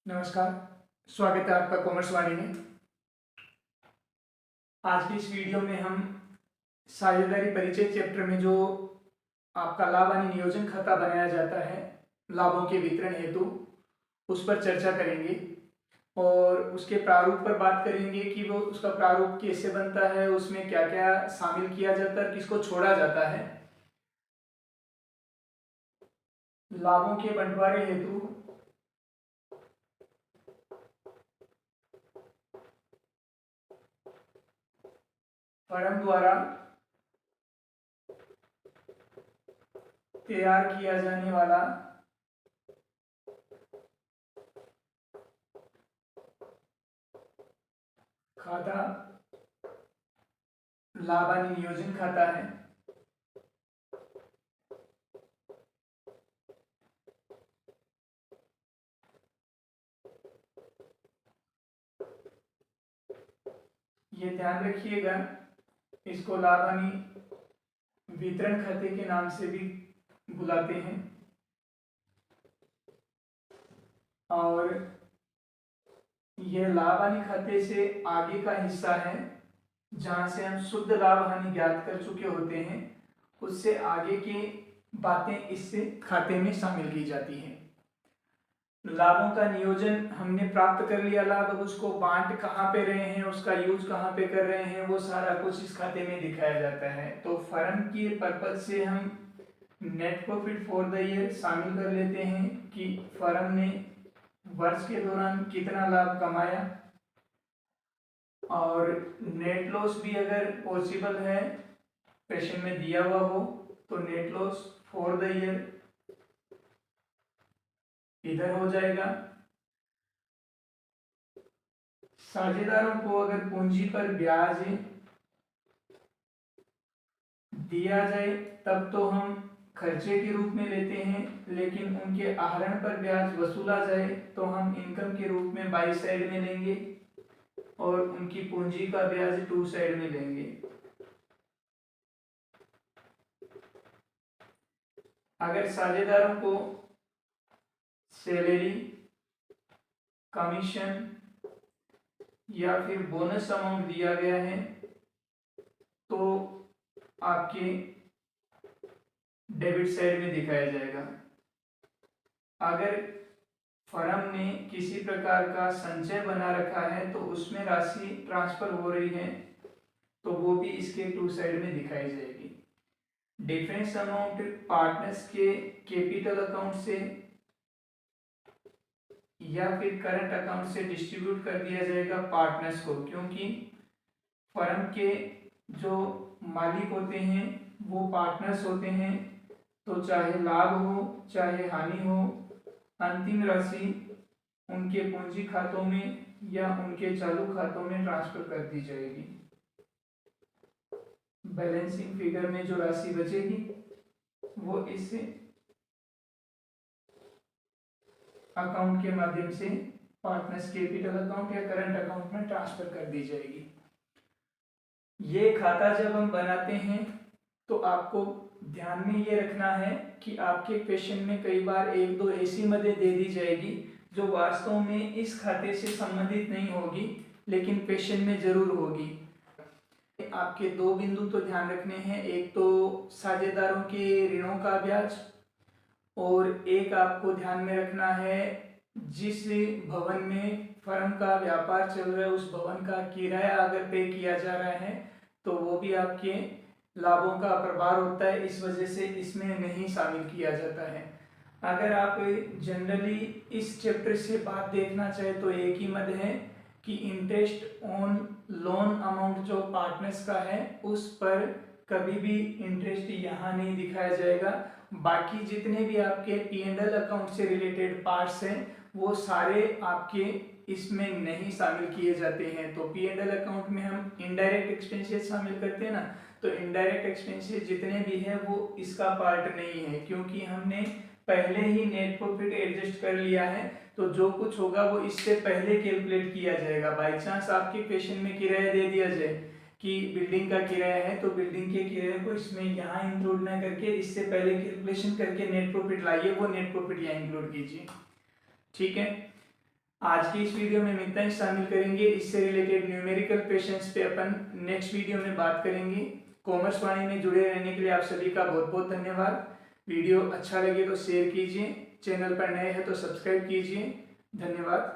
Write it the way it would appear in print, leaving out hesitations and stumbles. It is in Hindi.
नमस्कार। स्वागत है आपका कॉमर्स वाणी में। आज की इस वीडियो में हम साझेदारी परिचय चैप्टर में जो आपका लाभ हानि नियोजन खाता बनाया जाता है लाभों के वितरण हेतु, उस पर चर्चा करेंगे और उसके प्रारूप पर बात करेंगे कि वो उसका प्रारूप कैसे बनता है, उसमें क्या क्या शामिल किया जाता है, किसको छोड़ा जाता है। लाभों के बंटवारे हेतु फर्म द्वारा तैयार किया जाने वाला खाता लाभ हानि नियोजन खाता है। ये ध्यान रखिएगा, इसको लाभ हानि वितरण खाते के नाम से भी बुलाते हैं। और यह लाभ हानि खाते से आगे का हिस्सा है जहां से हम शुद्ध लाभ हानि ज्ञात कर चुके होते हैं, उससे आगे की बातें इससे खाते में शामिल की जाती हैं। लाभों का नियोजन हमने प्राप्त कर लिया लाभ, अब उसको बांट कहाँ पे रहे हैं, उसका यूज कहाँ पे कर रहे हैं, वो सारा कुछ इस खाते में दिखाया जाता है। तो फर्म की पर्पज से हम net profit for the year शामिल कर लेते हैं कि फर्म ने वर्ष के दौरान कितना लाभ कमाया, और नेट लॉस भी अगर पॉसिबल है क्वेश्चन में दिया हुआ हो तो net loss for the year इधर हो जाएगा। साझेदारों को अगर पूंजी पर ब्याज दिया जाए तब तो हम खर्चे के रूप में लेते हैं, लेकिन उनके आहरण पर ब्याज वसूला जाए तो हम इनकम के रूप में बाई साइड में लेंगे और उनकी पूंजी का ब्याज टू साइड में लेंगे। अगर साझेदारों को सैलरी, कमीशन या फिर बोनस अमाउंट दिया गया है तो आपके डेबिट साइड में दिखाया जाएगा। अगर फर्म ने किसी प्रकार का संचय बना रखा है तो उसमें राशि ट्रांसफर हो रही है तो वो भी इसके टू साइड में दिखाई जाएगी। डिफरेंस अमाउंट पार्टनर्स के कैपिटल अकाउंट से या फिर करंट अकाउंट से डिस्ट्रीब्यूट कर दिया जाएगा पार्टनर्स को, क्योंकि फर्म के जो मालिक होते हैं वो पार्टनर्स होते हैं। तो चाहे लाभ हो चाहे हानि हो, अंतिम राशि उनके पूंजी खातों में या उनके चालू खातों में ट्रांसफर कर दी जाएगी। बैलेंसिंग फिगर में जो राशि बचेगी वो इस अकाउंट के माध्यम से पार्टनर्स कैपिटल अकाउंट या करंट अकाउंट में ट्रांसफर कर दी जाएगी। ये खाता जब हम बनाते हैं तो आपको ध्यान में ये रखना है कि आपके क्वेश्चन में कई बार एक दो ऐसी मदें दे दी जाएगी जो वास्तव में इस खाते से संबंधित नहीं होगी, लेकिन क्वेश्चन में जरूर होगी। आपके दो बिंदु तो ध्यान रखने हैं, एक तो साझेदारों के ऋणों का ब्याज, और एक आपको ध्यान में रखना है जिस भवन में फर्म का व्यापार चल रहा है उस भवन का किराया अगर पे किया जा रहा है तो वो भी आपके लाभों का प्रभार होता है, इस वजह से इसमें नहीं शामिल किया जाता है। अगर आप जनरली इस चैप्टर से बात देखना चाहे तो एक ही मद है कि इंटरेस्ट ऑन लोन अमाउंट जो पार्टनर्स का है उस पर कभी भी इंटरेस्ट यहाँ नहीं दिखाया जाएगा। बाकी जितने भी आपके P&L अकाउंट से रिलेटेड पार्ट्स हैं वो सारे आपके इसमें नहीं शामिल किए जाते हैं। तो P&L अकाउंट में हम इनडायरेक्ट एक्सपेंसेस शामिल करते हैं ना, तो इनडायरेक्ट एक्सपेंसेस जितने भी हैं वो इसका पार्ट नहीं है, क्योंकि हमने पहले ही नेट प्रॉफिट एडजस्ट कर लिया है। तो जो कुछ होगा वो इससे पहले कैलकुलेट किया जाएगा। बाई चांस आपके क्वेश्चन में किराया दे दिया जाए कि बिल्डिंग का किराया है तो बिल्डिंग के किराए को इसमें यहाँ इंक्लूड ना करके इससे पहले कैलकुलेशन करके नेट प्रॉफिट लाइए, वो नेट प्रॉफिट यहाँ इंक्लूड कीजिए। ठीक है। आज की इस वीडियो में हम इतना ही शामिल करेंगे। इससे रिलेटेड न्यूमेरिकल क्वेश्चंस पे अपन नेक्स्ट वीडियो में बात करेंगे। कॉमर्स वाणी में जुड़े रहने के लिए आप सभी का बहुत बहुत धन्यवाद। वीडियो अच्छा लगे तो शेयर कीजिए, चैनल पर नए हैं तो सब्सक्राइब कीजिए। धन्यवाद।